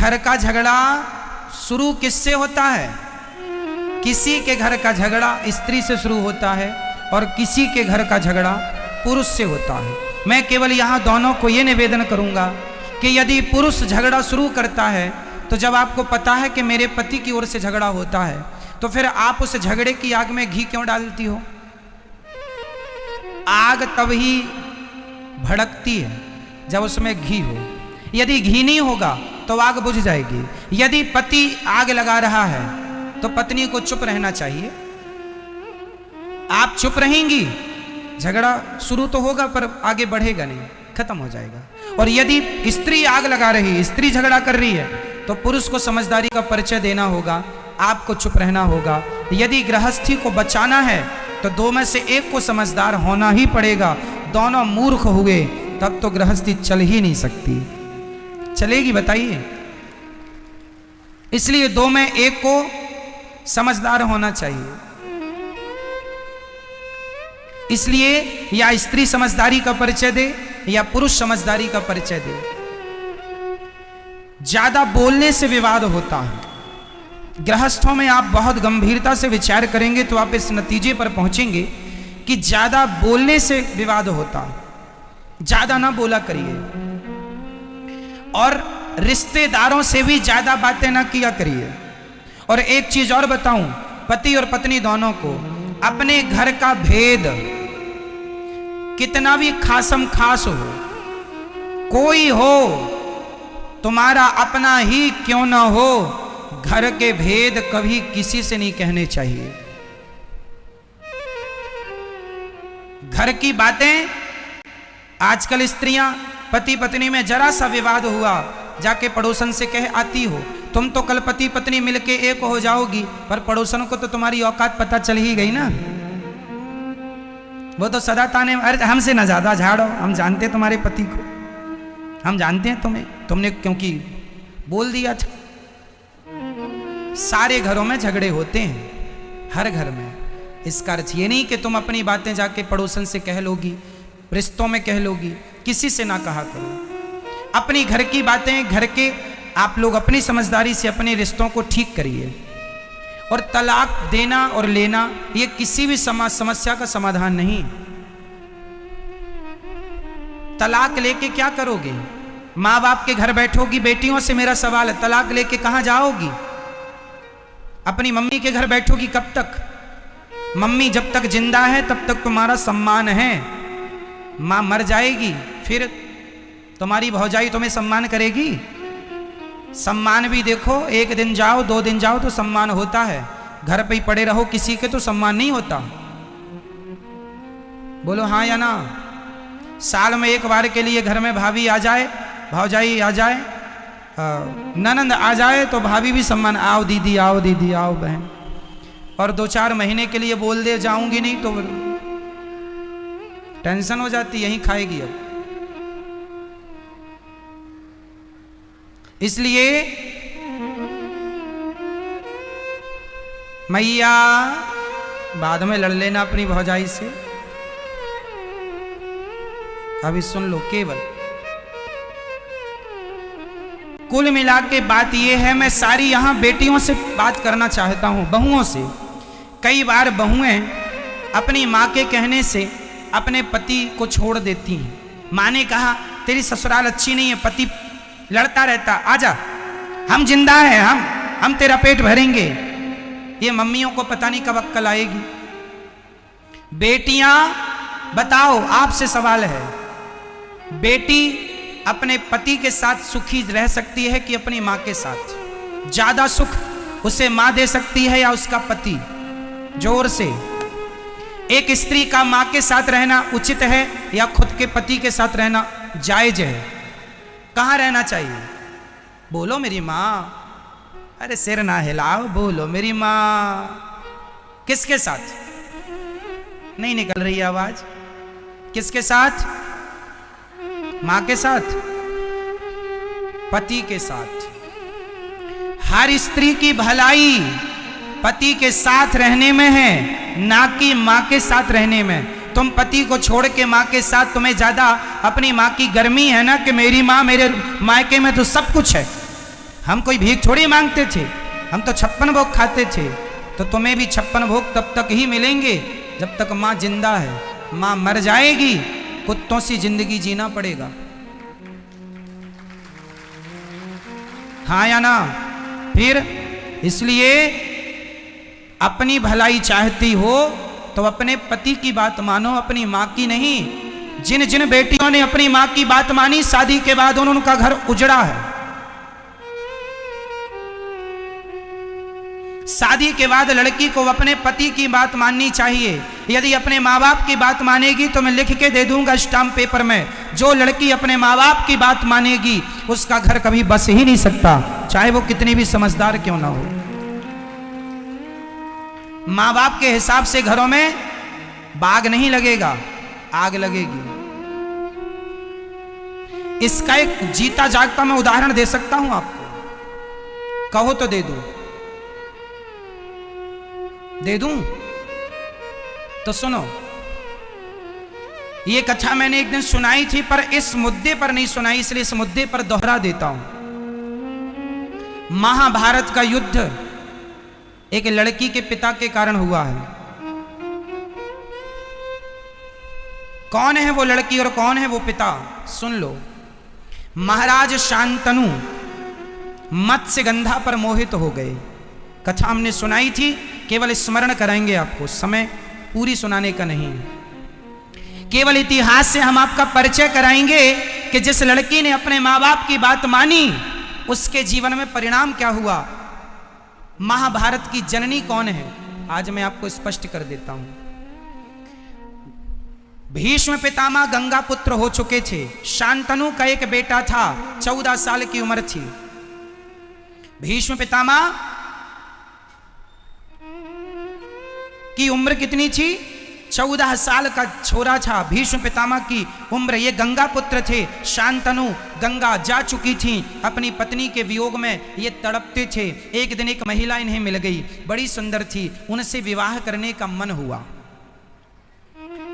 घर का झगड़ा शुरू किससे होता है? किसी के घर का झगड़ा स्त्री से शुरू होता है और किसी के घर का झगड़ा पुरुष से होता है। मैं केवल यहाँ दोनों को ये निवेदन करूँगा कि यदि पुरुष झगड़ा शुरू करता है तो जब आपको पता है कि मेरे पति की ओर से झगड़ा होता है तो फिर आप उस झगड़े की आग में घी क्यों डालती हो? आग तभी भड़कती है जब उसमें घी हो। यदि घी नहीं होगा तो आग बुझ जाएगी। यदि पति आग लगा रहा है तो पत्नी को चुप रहना चाहिए। आप चुप रहेंगी, झगड़ा शुरू तो होगा पर आगे बढ़ेगा नहीं, खत्म हो जाएगा। और यदि स्त्री आग लगा रही है, स्त्री झगड़ा कर रही है, तो पुरुष को समझदारी का परिचय देना होगा, आपको चुप रहना होगा। यदि गृहस्थी को बचाना है तो दो में से एक को समझदार होना ही पड़ेगा। दोनों मूर्ख हुए तब तो गृहस्थी चल ही नहीं सकती। चलेगी बताइए? इसलिए दो में एक को समझदार होना चाहिए। इसलिए या स्त्री समझदारी का परिचय दे या पुरुष समझदारी का परिचय दे। ज्यादा बोलने से विवाद होता है। गृहस्थों में आप बहुत गंभीरता से विचार करेंगे तो आप इस नतीजे पर पहुंचेंगे कि ज्यादा बोलने से विवाद होता है। ज्यादा ना बोला करिए और रिश्तेदारों से भी ज्यादा बातें ना किया करिए। और एक चीज और बताऊं, पति और पत्नी दोनों को अपने घर का भेद कितना भी खासम खास हो, कोई हो, तुम्हारा अपना ही क्यों ना हो, घर के भेद कभी किसी से नहीं कहने चाहिए। घर की बातें, आजकल स्त्रियां पति पत्नी में जरा सा विवाद हुआ जाके पड़ोसन से कह आती हो, तुम तो कल पति पत्नी मिलके एक हो जाओगी, पर पड़ोसन को तो तुम्हारी औकात पता चल ही गई ना। वो तो सदा ताने, अरे हमसे ना ज्यादा झाड़ो, हम जानते तुम्हारे पति को, हम जानते हैं तुम्हें, तुमने क्योंकि बोल दिया था। सारे घरों में झगड़े होते हैं, हर घर में। इसका अर्थ ये नहीं कि तुम अपनी बातें जाके पड़ोसन से कह लोगी, रिश्तों में कह लोगी, किसी से ना कहा करो। अपनी घर की बातें घर के आप लोग अपनी समझदारी से अपने रिश्तों को ठीक करिए। और तलाक देना और लेना ये किसी भी समस्या का समाधान नहीं। तलाक लेके क्या करोगे? माँ बाप के घर बैठोगी? बेटियों से मेरा सवाल है, तलाक लेके कहाँ जाओगी? अपनी मम्मी के घर बैठोगी कब तक? मम्मी जब तक जिंदा है तब तक तुम्हारा सम्मान है। माँ मर जाएगी फिर तुम्हारी भौजाई तुम्हें सम्मान करेगी? सम्मान भी देखो, एक दिन जाओ, 2 दिन जाओ तो सम्मान होता है। घर पे ही पड़े रहो किसी के तो सम्मान नहीं होता। बोलो हाँ या ना? साल में एक बार के लिए घर में भाभी आ जाए, भौजाई आ जाए, ननंद आ जाए तो भाभी भी सम्मान, आओ दीदी, आओ दीदी, आओ बहन। और 2-4 महीने के लिए बोल दे जाऊंगी नहीं तो टेंशन हो जाती, यहीं खाएगी अब। इसलिए मैया बाद में लड़ लेना अपनी भौजाई से। अभी सुन लो, केवल कुल मिला के बात यह है, मैं सारी यहां बेटियों से बात करना चाहता हूं, बहुओं से। कई बार बहुएं अपनी मां के कहने से अपने पति को छोड़ देती हैं। मां ने कहा तेरी ससुराल अच्छी नहीं है, पति लड़ता रहता, आजा, हम जिंदा हैं, हम तेरा पेट भरेंगे। ये मम्मियों को पता नहीं कब अक्ल आएगी। बेटियां बताओ, आपसे सवाल है, बेटी अपने पति के साथ सुखी रह सकती है कि अपनी मां के साथ? ज्यादा सुख उसे मां दे सकती है या उसका पति? जोर से। एक स्त्री का मां के साथ रहना उचित है या खुद के पति के साथ रहना जायज है? कहां रहना चाहिए? बोलो मेरी मां। अरे सिर ना हिलाओ, बोलो मेरी मां। किसके साथ? नहीं निकल रही आवाज। किसके साथ? मां के साथ, पति के साथ। हर स्त्री की भलाई पति के साथ रहने में है, ना कि मां के साथ रहने में। तुम पति को छोड़ के मां के साथ, तुम्हें ज्यादा अपनी मां की गर्मी है ना कि मेरी मां, मेरे मायके में तो सब कुछ है, हम कोई भीख थोड़ी मांगते थे, हम तो 56 भोग खाते थे। तो तुम्हें भी 56 भोग तब तक ही मिलेंगे जब तक माँ जिंदा है। माँ मर जाएगी, कुत्तों सी जिंदगी जीना पड़ेगा। हाँ या ना? फिर इसलिए अपनी भलाई चाहती हो तो अपने पति की बात मानो, अपनी माँ की नहीं। जिन जिन बेटियों ने अपनी माँ की बात मानी, शादी के बाद उनका घर उजड़ा है। शादी के बाद लड़की को अपने पति की बात माननी चाहिए। यदि अपने माँ बाप की बात मानेगी तो मैं लिख के दे दूंगा स्टाम्प पेपर में, जो लड़की अपने माँ बाप की बात मानेगी उसका घर कभी बस ही नहीं सकता, चाहे वो कितनी भी समझदार क्यों ना हो। माँ बाप के हिसाब से घरों में बाग नहीं लगेगा, आग लगेगी। इसका एक जीता जागता मैं उदाहरण दे सकता हूं आपको, कहो तो दे दूं? तो सुनो, ये कथा मैंने एक दिन सुनाई थी पर इस मुद्दे पर नहीं सुनाई, इसलिए इस मुद्दे पर दोहरा देता हूं। महाभारत का युद्ध एक लड़की के पिता के कारण हुआ है। कौन है वो लड़की और कौन है वो पिता, सुन लो। महाराज शांतनु मत्स्यगंधा पर मोहित हो गए। कथा हमने सुनाई थी, केवल स्मरण कराएंगे आपको, समय पूरी सुनाने का नहीं है। केवल इतिहास से हम आपका परिचय कराएंगे कि जिस लड़की ने अपने माँ बाप की बात मानी उसके जीवन में परिणाम क्या हुआ। महाभारत की जननी कौन है, आज मैं आपको स्पष्ट कर देता हूं। भीष्म पितामह गंगा पुत्र हो चुके थे। शांतनु का एक बेटा था, 14 साल की उम्र थी। भीष्म पितामह की उम्र कितनी थी? 14 साल का छोरा था भीष्म पितामह की उम्र। ये गंगा पुत्र थे। शांतनु गंगा जा चुकी थी, अपनी पत्नी के वियोग में ये तड़पते थे। एक दिन एक महिला इन्हें मिल गई, बड़ी सुंदर थी, उनसे विवाह करने का मन हुआ।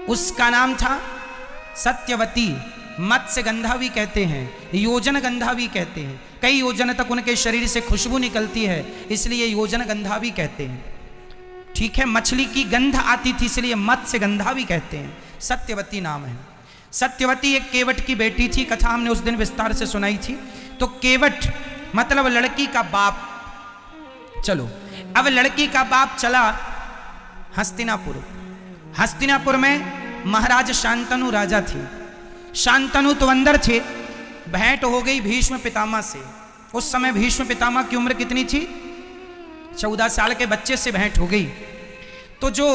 उसका नाम था सत्यवती। मत्स्यगंधा भी कहते हैं, योजन गंधा भी कहते हैं। कई योजन तक उनके शरीर से खुशबू निकलती है, इसलिए योजन गंधा भी कहते हैं। ठीक है, मछली की गंध आती थी इसलिए मत्स्यगंधा भी कहते हैं। सत्यवती नाम है। सत्यवती एक केवट की बेटी थी, कथा हमने उस दिन विस्तार से सुनाई थी। तो केवट मतलब लड़की का बाप। चलो, अब लड़की का बाप चला हस्तिनापुर। हस्तिनापुर में महाराज शांतनु राजा थे। शांतनु तो अंदर थे। भेंट हो गई भीष्म पितामह से। उस समय भीष्म पितामह की उम्र कितनी थी? 14 साल के बच्चे से भेंट हो गई। तो जो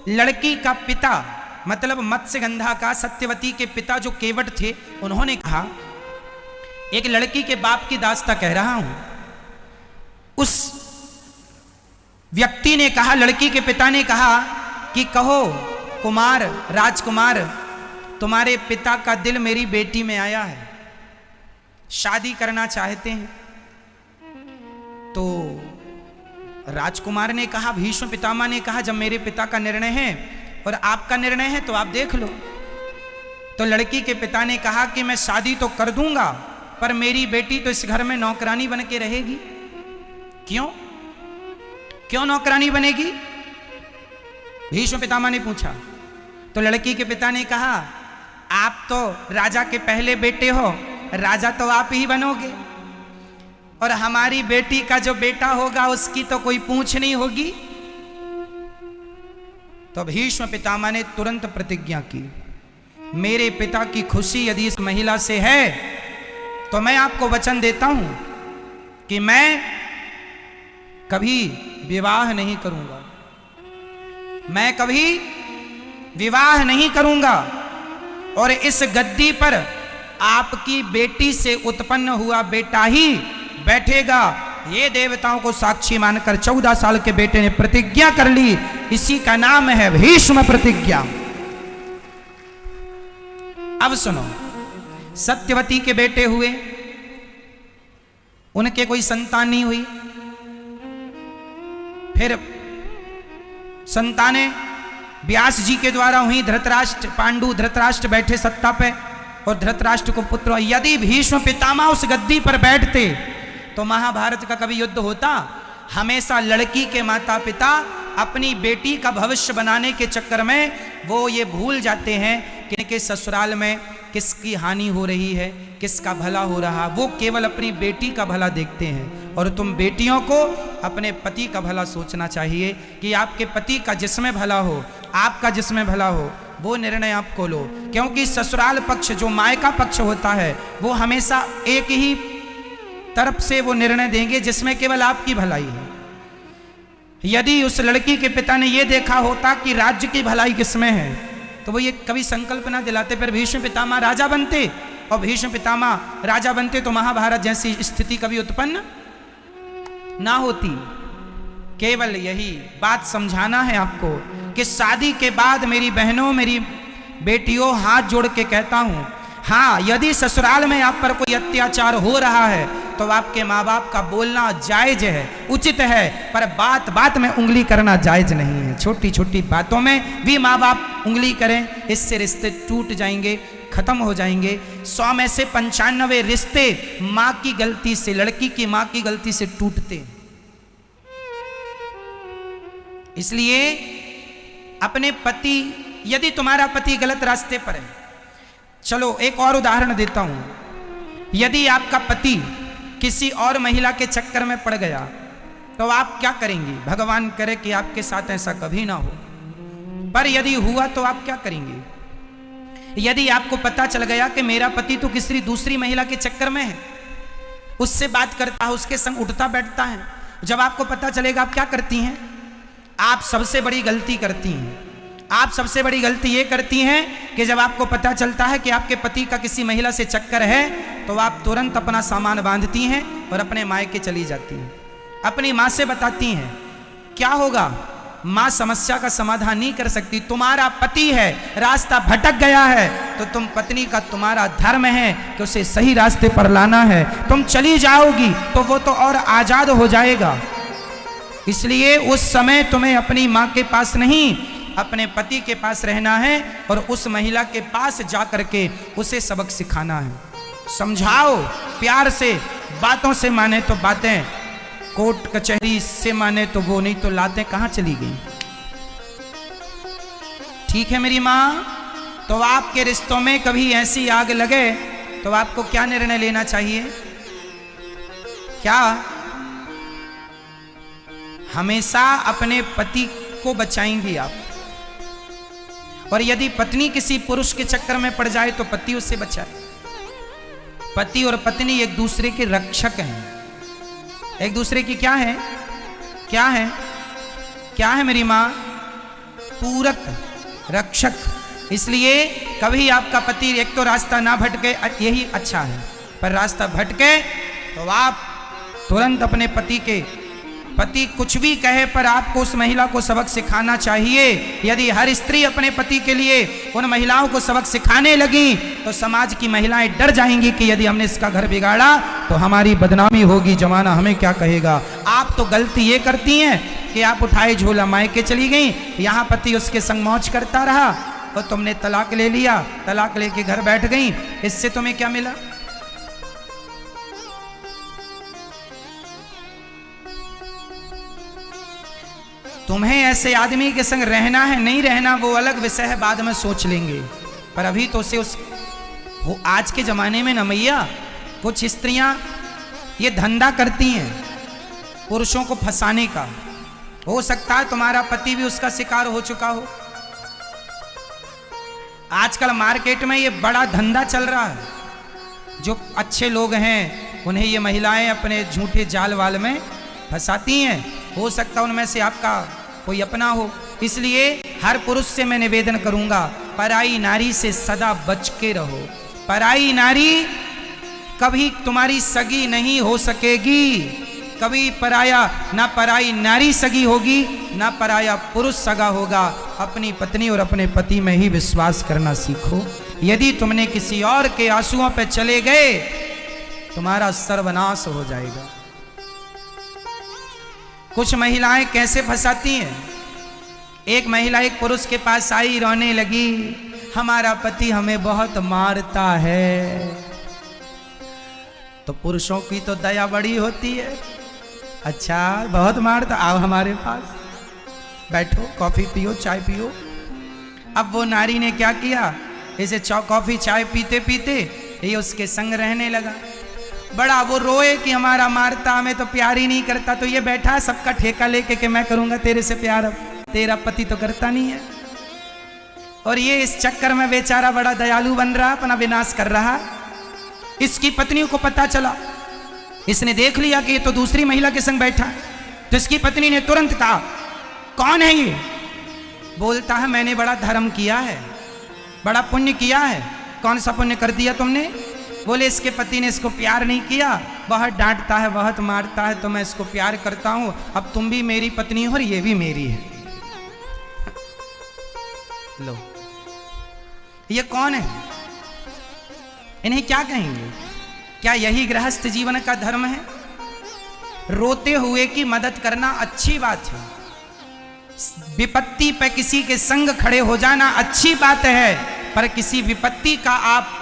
लड़की का पिता मतलब मत्स्यगंधा का, सत्यवती के पिता जो केवट थे, उन्होंने कहा, एक लड़की के बाप की दास्ता कह रहा हूं। उस व्यक्ति ने कहा, लड़की के पिता ने कहा कि कहो कुमार, राजकुमार, तुम्हारे पिता का दिल मेरी बेटी में आया है, शादी करना चाहते हैं। तो राजकुमार ने कहा, भीष्म पितामह ने कहा, जब मेरे पिता का निर्णय है और आपका निर्णय है तो आप देख लो। तो लड़की के पिता ने कहा कि मैं शादी तो कर दूंगा पर मेरी बेटी तो इस घर में नौकरानी बन के रहेगी। क्यों क्यों नौकरानी बनेगी? भीष्म पितामह ने पूछा। तो लड़की के पिता ने कहा, आप तो राजा के पहले बेटे हो, राजा तो आप ही बनोगे, और हमारी बेटी का जो बेटा होगा उसकी तो कोई पूछ नहीं होगी। तो भीष्म पितामह ने तुरंत प्रतिज्ञा की, मेरे पिता की खुशी यदि इस महिला से है तो मैं आपको वचन देता हूं कि मैं कभी विवाह नहीं करूंगा, मैं कभी विवाह नहीं करूंगा, और इस गद्दी पर आपकी बेटी से उत्पन्न हुआ बेटा ही बैठेगा। ये देवताओं को साक्षी मानकर 14 साल के बेटे ने प्रतिज्ञा कर ली। इसी का नाम है भीष्म प्रतिज्ञा। अब सुनो, सत्यवती के बेटे हुए, उनके कोई संतान नहीं हुई। फिर संतानें व्यास जी के द्वारा हुई। धृतराष्ट्र, पांडु धृतराष्ट्र बैठे सत्ता पे और धृतराष्ट्र को पुत्र। यदि भीष्म पितामह उस गद्दी पर बैठते तो महाभारत का कभी युद्ध होता? हमेशा लड़की के माता पिता अपनी बेटी का भविष्य बनाने के चक्कर में वो ये भूल जाते हैं कि इनके ससुराल में किसकी हानि हो रही है, किसका भला हो रहा। वो केवल अपनी बेटी का भला देखते हैं। और तुम बेटियों को अपने पति का भला सोचना चाहिए कि आपके पति का जिसमें भला हो, आपका जिसमें भला हो, वो निर्णय आपको लो। क्योंकि ससुराल पक्ष जो मायका पक्ष होता है वो हमेशा एक ही तरफ से वो निर्णय देंगे जिसमें केवल आपकी भलाई है। यदि उस लड़की के पिता ने ये देखा होता कि राज्य की भलाई किसमें है तो वो ये कभी संकल्प ना दिलाते, फिर भीष्म पितामह राजा बनते, और भीष्म पितामह राजा बनते तो महाभारत जैसी स्थिति कभी उत्पन्न ना होती। केवल यही बात समझाना है आपको कि शादी के बाद मेरी बहनों, मेरी बेटियों, हाथ जोड़ के कहता हूं, हाँ यदि ससुराल में आप पर कोई अत्याचार हो रहा है तो आपके माँ बाप का बोलना जायज है, उचित है, पर बात बात में उंगली करना जायज नहीं है। छोटी छोटी बातों में भी माँ बाप उंगली करें, इससे रिश्ते टूट जाएंगे, खत्म हो जाएंगे। 100 में से 95 रिश्ते माँ की गलती से, लड़की की माँ की गलती से टूटते। इसलिए अपने पति, यदि तुम्हारा पति गलत रास्ते पर है, चलो एक और उदाहरण देता हूं, यदि आपका पति किसी और महिला के चक्कर में पड़ गया तो आप क्या करेंगी? भगवान करे कि आपके साथ ऐसा कभी ना हो, पर यदि हुआ तो आप क्या करेंगे? यदि आपको पता चल गया कि मेरा पति तो किसी दूसरी महिला के चक्कर में है, उससे बात करता है, उसके संग उठता बैठता है, जब आपको पता चलेगा आप क्या करती हैं? आप सबसे बड़ी गलती करती हैं। आप सबसे बड़ी गलती ये करती हैं कि जब आपको पता चलता है कि आपके पति का किसी महिला से चक्कर है तो आप तुरंत अपना सामान बांधती हैं और अपने मायके चली जाती हैं, अपनी माँ से बताती हैं। क्या होगा? माँ समस्या का समाधान नहीं कर सकती। तुम्हारा पति है, रास्ता भटक गया है, तो तुम पत्नी का, तुम्हारा धर्म है कि उसे सही रास्ते पर लाना है। तुम चली जाओगी तो वो तो और आजाद हो जाएगा। इसलिए उस समय तुम्हें अपनी माँ के पास नहीं, अपने पति के पास रहना है और उस महिला के पास जा करके उसे सबक सिखाना है। समझाओ प्यार से, बातों से माने तो बातें, कोर्ट कचहरी से माने तो वो, नहीं तो लातें कहां चली गई। ठीक है मेरी माँ? तो आपके रिश्तों में कभी ऐसी आग लगे तो आपको क्या निर्णय लेना चाहिए? क्या हमेशा अपने पति को बचाएंगी आप, और यदि पत्नी किसी पुरुष के चक्कर में पड़ जाए तो पति उससे बचाए। पति और पत्नी एक दूसरे के रक्षक हैं, एक दूसरे की क्या है? क्या है? क्या है मेरी माँ? पूरक, रक्षक। इसलिए कभी आपका पति एक तो रास्ता ना भटके, यही अच्छा है, पर रास्ता भटके तो आप तुरंत अपने पति कुछ भी कहे पर आपको उस महिला को सबक सिखाना चाहिए। यदि हर स्त्री अपने पति के लिए उन महिलाओं को सबक सिखाने लगी तो समाज की महिलाएं डर जाएंगी कि यदि हमने इसका घर बिगाड़ा तो हमारी बदनामी होगी, जमाना हमें क्या कहेगा। आप तो गलती ये करती हैं कि आप उठाए झोला मायके चली गई, यहाँ पति उसके संग मौज करता रहा और तुमने तलाक ले लिया, तलाक लेके घर बैठ गई। इससे तुम्हें क्या मिला? तुम्हें ऐसे आदमी के संग रहना है, नहीं रहना वो अलग विषय है, बाद में सोच लेंगे। पर अभी तो उसे वो आज के जमाने में न मैया, कुछ स्त्रियां ये धंधा करती हैं पुरुषों को फंसाने का। हो सकता है तुम्हारा पति भी उसका शिकार हो चुका हो। आजकल मार्केट में ये बड़ा धंधा चल रहा है। जो अच्छे लोग हैं उन्हें ये महिलाएं अपने झूठे जाल वाल में फंसाती हैं। हो सकता है उनमें से आपका कोई अपना हो। इसलिए हर पुरुष से मैं निवेदन करूंगा, पराई नारी से सदा बच के रहो। पराई नारी कभी तुम्हारी सगी नहीं हो सकेगी। कभी ना पराई नारी सगी होगी, ना पराया पुरुष सगा होगा। अपनी पत्नी और अपने पति में ही विश्वास करना सीखो। यदि तुमने किसी और के आंसुओं पे चले गए तुम्हारा सर्वनाश हो जाएगा। कुछ महिलाएं कैसे फंसाती हैं? एक महिला एक पुरुष के पास आई, रोने लगी, हमारा पति हमें बहुत मारता है, तो पुरुषों की तो दया बड़ी होती है। अच्छा बहुत मारता, आओ हमारे पास बैठो, कॉफी पियो, चाय पियो। अब वो नारी ने क्या किया, इसे कॉफी चाय पीते पीते ये उसके संग रहने लगा। बड़ा वो रोए कि हमारा मारता, हमें तो प्यार ही नहीं करता। तो ये बैठा सबका ठेका लेके कि मैं करूंगा तेरे से प्यार, अब तेरा पति तो करता नहीं है। और ये इस चक्कर में बेचारा बड़ा दयालु बन रहा, अपना विनाश कर रहा। इसकी पत्नी को पता चला, इसने देख लिया कि ये तो दूसरी महिला के संग बैठा है। तो इसकी पत्नी ने तुरंत कहा, कौन है ये? बोलता है मैंने बड़ा धर्म किया है, बड़ा पुण्य किया है। कौन सा पुण्य कर दिया तुमने? बोले इसके पति ने इसको प्यार नहीं किया, बहुत डांटता है, बहुत मारता है, तो मैं इसको प्यार करता हूं। अब तुम भी मेरी पत्नी हो और ये भी मेरी है। लो, ये कौन है? इन्हें क्या कहेंगे? क्या यही गृहस्थ जीवन का धर्म है? रोते हुए की मदद करना अच्छी बात है, विपत्ति पे किसी के संग खड़े हो जाना अच्छी बात है, पर किसी विपत्ति का आप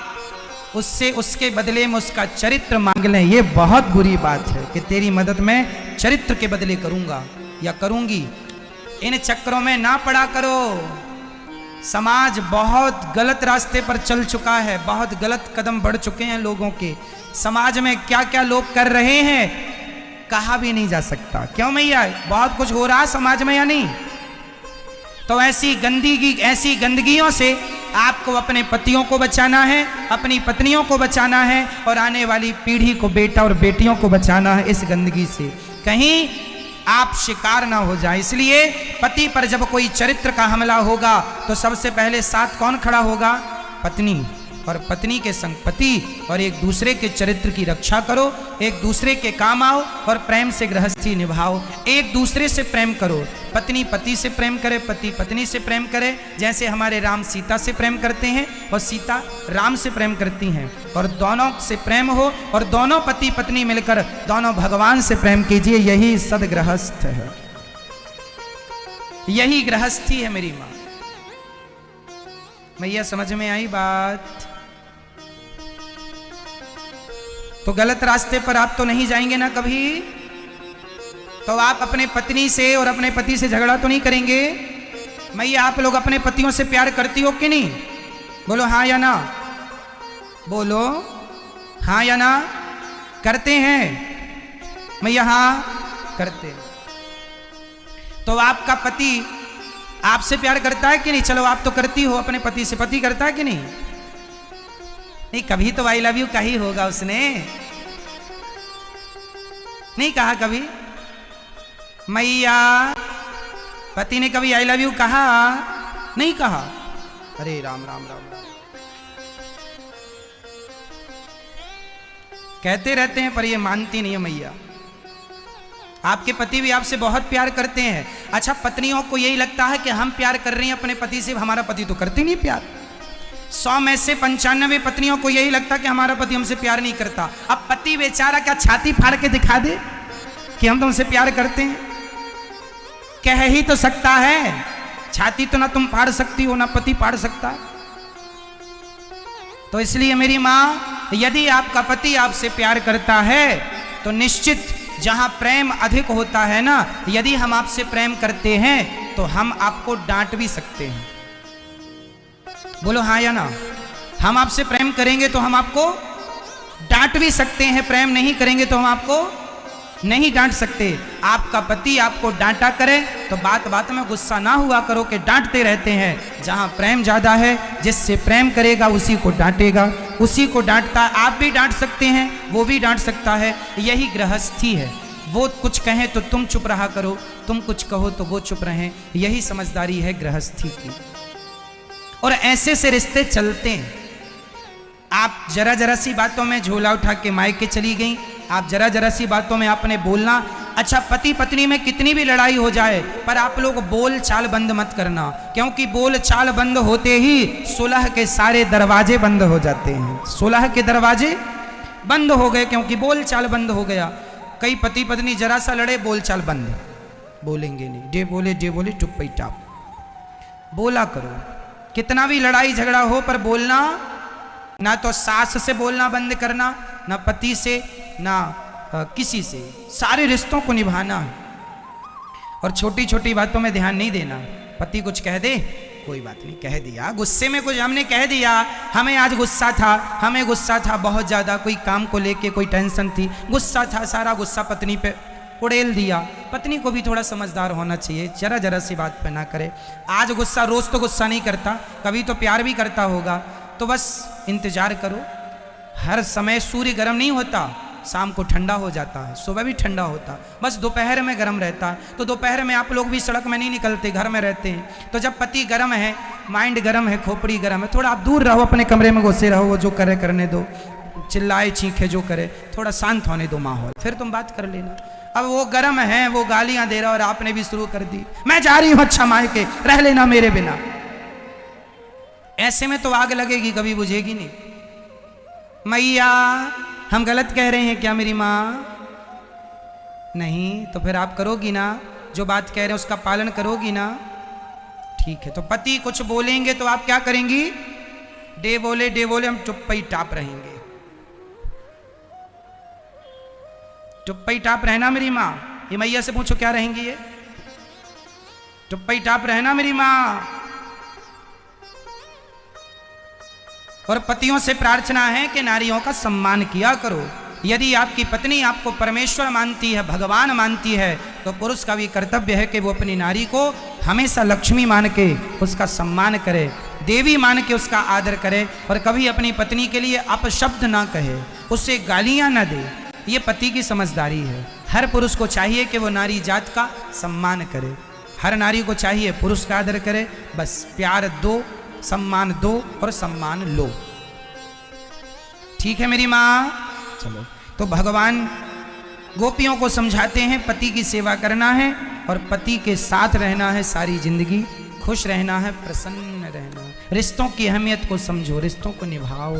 उससे उसके बदले में उसका चरित्र मांग लें, ये बहुत बुरी बात है कि तेरी मदद मैं चरित्र के बदले करूंगा या करूंगी। इन चक्करों में ना पड़ा करो। समाज बहुत गलत रास्ते पर चल चुका है, बहुत गलत कदम बढ़ चुके हैं लोगों के। समाज में क्या क्या लोग कर रहे हैं कहा भी नहीं जा सकता। क्यों मैया, बहुत कुछ हो रहा समाज में या नहीं? तो ऐसी गंदगियों से आपको अपने पतियों को बचाना है, अपनी पत्नियों को बचाना है, और आने वाली पीढ़ी को, बेटा और बेटियों को बचाना है इस गंदगी से, कहीं आप शिकार ना हो जाए। इसलिए पति पर जब कोई चरित्र का हमला होगा तो सबसे पहले साथ कौन खड़ा होगा? पत्नी, और पत्नी के संग पति, और एक दूसरे के चरित्र की रक्षा करो, एक दूसरे के काम आओ और प्रेम से गृहस्थी निभाओ। एक दूसरे से प्रेम करो, पत्नी पति से प्रेम करे, पति पत्नी से प्रेम करे, जैसे हमारे राम सीता से प्रेम करते हैं और सीता राम से प्रेम करती हैं। और दोनों से प्रेम हो, और दोनों पति पत्नी मिलकर दोनों भगवान से प्रेम कीजिए। यही सदगृहस्थ है, यही गृहस्थी है मेरी माँ। मैया समझ में आई बात? तो गलत रास्ते पर आप तो नहीं जाएंगे ना कभी? तो आप अपने पत्नी से और अपने पति से झगड़ा तो नहीं करेंगे? मैया आप लोग अपने पतियों से प्यार करती हो कि नहीं? बोलो हाँ या ना, बोलो हाँ या ना। करते हैं मैया? हाँ करते हैं। तो आपका पति आपसे प्यार करता है कि नहीं? चलो आप तो करती हो अपने पति से, पति करता है कि नहीं? नहीं, कभी तो आई लव यू कही होगा उसने, नहीं कहा कभी? मैया पति ने कभी आई लव यू कहा? नहीं कहा। अरे राम राम राम राम, कहते रहते हैं पर ये मानती नहीं है मैया। आपके पति भी आपसे बहुत प्यार करते हैं। अच्छा, पत्नियों को यही लगता है कि हम प्यार कर रही हैं अपने पति से, हमारा पति तो करते नहीं प्यार। 100 में से 95 पत्नियों को यही लगता कि हमारा पति हमसे प्यार नहीं करता। अब पति बेचारा क्या छाती फाड़ के दिखा दे कि हम तुमसे प्यार करते हैं? कह ही तो सकता है, छाती तो ना तुम फाड़ सकती हो ना पति फाड़ सकता। तो इसलिए मेरी माँ, यदि आपका पति आपसे प्यार करता है तो निश्चित जहां प्रेम अधिक होता है ना, यदि हम आपसे प्रेम करते हैं तो हम आपको डांट भी सकते हैं। बोलो हाँ या ना? हम आपसे प्रेम करेंगे तो हम आपको डांट भी सकते हैं, प्रेम नहीं करेंगे तो हम आपको नहीं डांट सकते। आपका पति आपको डांटा करे तो बात बात में गुस्सा ना हुआ करो कि डांटते रहते हैं। जहां प्रेम ज्यादा है, जिससे प्रेम करेगा उसी को डांटेगा, उसी को डांटता। आप भी डांट सकते हैं, वो भी डांट सकता है। यही गृहस्थी है। वो कुछ कहें तो तुम चुप रहा करो, तुम कुछ कहो तो वो चुप रहें। यही समझदारी है गृहस्थी की। और ऐसे से रिश्ते चलते हैं। आप जरा जरा सी बातों में झोला उठा के मायके चली गई, आप जरा जरा सी बातों में आपने बोलना। अच्छा, पति पत्नी में कितनी भी लड़ाई हो जाए पर आप लोग बोल चाल बंद मत करना, क्योंकि बोल चाल बंद होते ही सुलह के सारे दरवाजे बंद हो जाते हैं। सुलह के दरवाजे बंद हो गए क्योंकि बोल चाल बंद हो गया। कई पति पत्नी जरा सा लड़े, बोल चाल बंद, बोलेंगे नहीं, डे बोले चुप पैटाप। बोला करो, कितना भी लड़ाई झगड़ा हो पर बोलना। ना तो सास से बोलना बंद करना, ना पति से, ना किसी से, सारे रिश्तों को निभाना है और छोटी छोटी बातों में ध्यान नहीं देना। पति कुछ कह दे, कोई बात नहीं, कह दिया, गुस्से में कुछ हमने कह दिया, हमें आज गुस्सा था, हमें गुस्सा था बहुत ज़्यादा, कोई काम को लेके कोई टेंशन थी, गुस्सा था, सारा गुस्सा पत्नी पे उड़ेल दिया। पत्नी को भी थोड़ा समझदार होना चाहिए, जरा जरा सी बात पे ना करे। आज गुस्सा, रोज़ तो गुस्सा नहीं करता, कभी तो प्यार भी करता होगा, तो बस इंतज़ार करो। हर समय सूर्य गर्म नहीं होता, शाम को ठंडा हो जाता है, सुबह भी ठंडा होता, बस दोपहर में गर्म रहता है। तो दोपहर में आप लोग भी सड़क में नहीं निकलते, घर में रहते हैं, तो जब पति गर्म है, माइंड गर्म है, खोपड़ी गर्म है, थोड़ा आप दूर रहो, अपने कमरे में घुसे रहो, वो जो करे करने दो, चिल्लाए चीखे जो करे, थोड़ा शांत होने दो माहौल, फिर तुम बात कर लेना। अब वो गर्म है, वो गालियां दे रहा और आपने भी शुरू कर दी, मैं जा रही हूं अच्छा मायके, रह लेना मेरे बिना। ऐसे में तो आग लगेगी, कभी बुझेगी नहीं। मैया हम गलत कह रहे हैं क्या मेरी माँ? नहीं, तो फिर आप करोगी ना, जो बात कह रहे हैं उसका पालन करोगी ना? ठीक है। तो पति कुछ बोलेंगे तो आप क्या करेंगी? डे बोले हम चुप ही टाप रहेंगे, चुप ही टाप रहना मेरी माँ। ये मैया से पूछो क्या रहेंगी ये? चुप ही टाप रहना मेरी माँ। और पतियों से प्रार्थना है कि नारियों का सम्मान किया करो। यदि आपकी पत्नी आपको परमेश्वर मानती है, भगवान मानती है, तो पुरुष का भी कर्तव्य है कि वो अपनी नारी को हमेशा लक्ष्मी मान के उसका सम्मान करे, देवी मान के उसका आदर करे, और कभी अपनी पत्नी के लिए अपशब्द ना कहे, उससे गालियां ना दे। ये पति की समझदारी है। हर पुरुष को चाहिए कि वो नारी जात का सम्मान करे, हर नारी को चाहिए पुरुष का आदर करे। बस प्यार दो, सम्मान दो और सम्मान लो। ठीक है मेरी माँ? चलो, तो भगवान गोपियों को समझाते हैं पति की सेवा करना है और पति के साथ रहना है सारी जिंदगी, खुश रहना है, प्रसन्न रहना है। रिश्तों की अहमियत को समझो, रिश्तों को निभाओ।